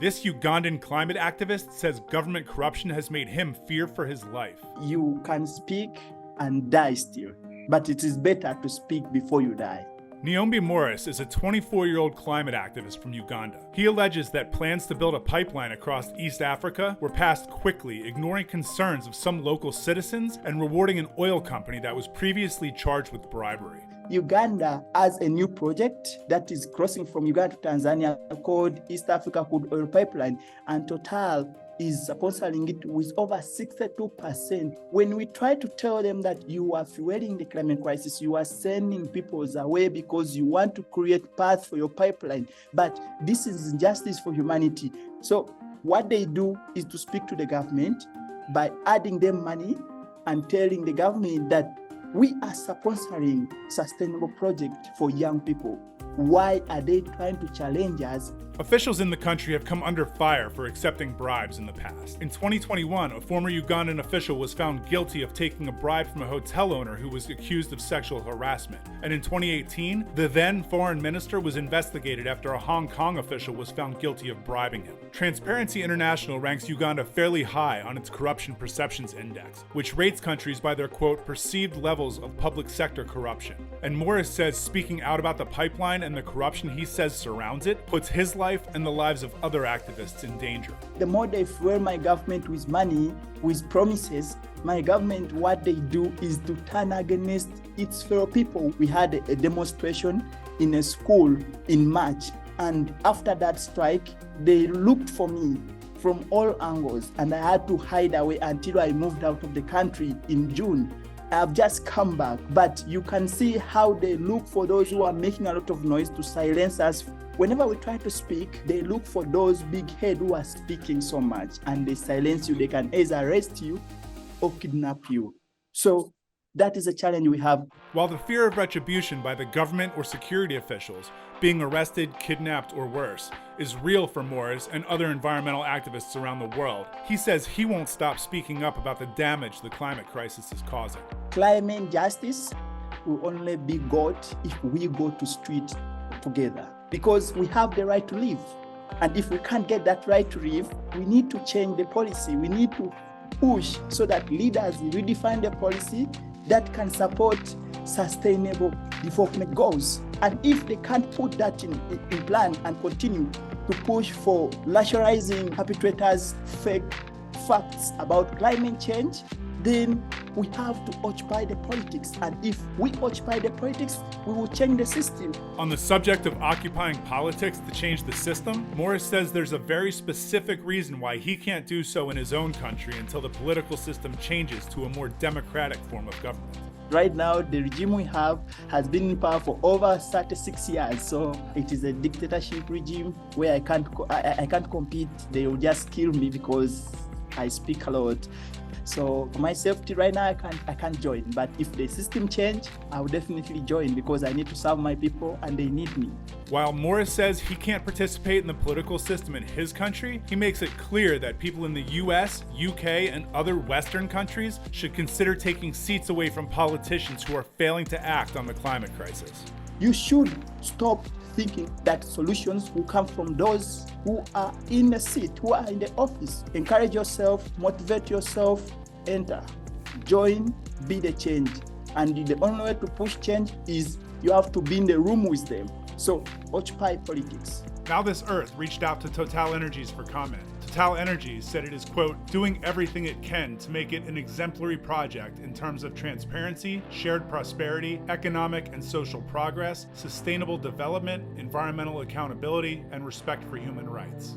This Ugandan climate activist says government corruption has made him fear for his life. You can speak and die still, but it is better to speak before you die. Nyombi Morris is a 24-year-old climate activist from Uganda. He alleges that plans to build a pipeline across East Africa were passed quickly, ignoring concerns of some local citizens and rewarding an oil company that was previously charged with bribery. Uganda has a new project that is crossing from Uganda to Tanzania called East Africa Crude Oil Pipeline, and Total is sponsoring it with over 62%. When we try to tell them that you are fueling the climate crisis, you are sending people away because you want to create path for your pipeline, but this is injustice for humanity. So what they do is to speak to the government by adding them money and telling the government that we are sponsoring sustainable project for young people. Why are they trying to challenge us? Officials in the country have come under fire for accepting bribes in the past. In 2021, a former Ugandan official was found guilty of taking a bribe from a hotel owner who was accused of sexual harassment. And in 2018, the then foreign minister was investigated after a Hong Kong official was found guilty of bribing him. Transparency International ranks Uganda fairly high on its Corruption Perceptions Index, which rates countries by their, quote, perceived levels of public sector corruption. And Morris says speaking out about the pipeline and the corruption he says surrounds it puts his life and the lives of other activists in danger. The more they fuel my government with money, with promises, my government, what they do is to turn against its fellow people. We had a demonstration in a school in March, and after that strike, they looked for me from all angles, and I had to hide away until I moved out of the country in June. I've just come back, but you can see how they look for those who are making a lot of noise to silence us. Whenever we try to speak, they look for those big heads who are speaking so much, and they silence you. They can either arrest you or kidnap you. So that is a challenge we have. While the fear of retribution by the government or security officials, being arrested, kidnapped, or worse, is real for Morris and other environmental activists around the world, he says he won't stop speaking up about the damage the climate crisis is causing. Climate justice will only be got if we go to street together, because we have the right to live. And if we can't get that right to live, we need to change the policy. We need to push so that leaders redefine the policy that can support sustainable development goals. And if they can't put that in plan and continue to push for rationalizing perpetrators' fake facts about climate change, then we have to occupy the politics. And if we occupy the politics, we will change the system. On the subject of occupying politics to change the system, Morris says there's a very specific reason why he can't do so in his own country until the political system changes to a more democratic form of government. Right now, the regime we have has been in power for over 36 years. So it is a dictatorship regime where I can't compete. They will just kill me because I speak a lot. So for my safety right now, I can't join. But if the system change, I will definitely join because I need to serve my people and they need me. While Morris says he can't participate in the political system in his country, he makes it clear that people in the US, UK, and other Western countries should consider taking seats away from politicians who are failing to act on the climate crisis. You should stop thinking that solutions will come from those who are in the seat, who are in the office. Encourage yourself, motivate yourself, enter, join, be the change. And the only way to push change is you have to be in the room with them. So occupy politics. NowThis Earth reached out to Total Energies for comment. Total Energies said it is, quote, doing everything it can to make it an exemplary project in terms of transparency, shared prosperity, economic and social progress, sustainable development, environmental accountability, and respect for human rights.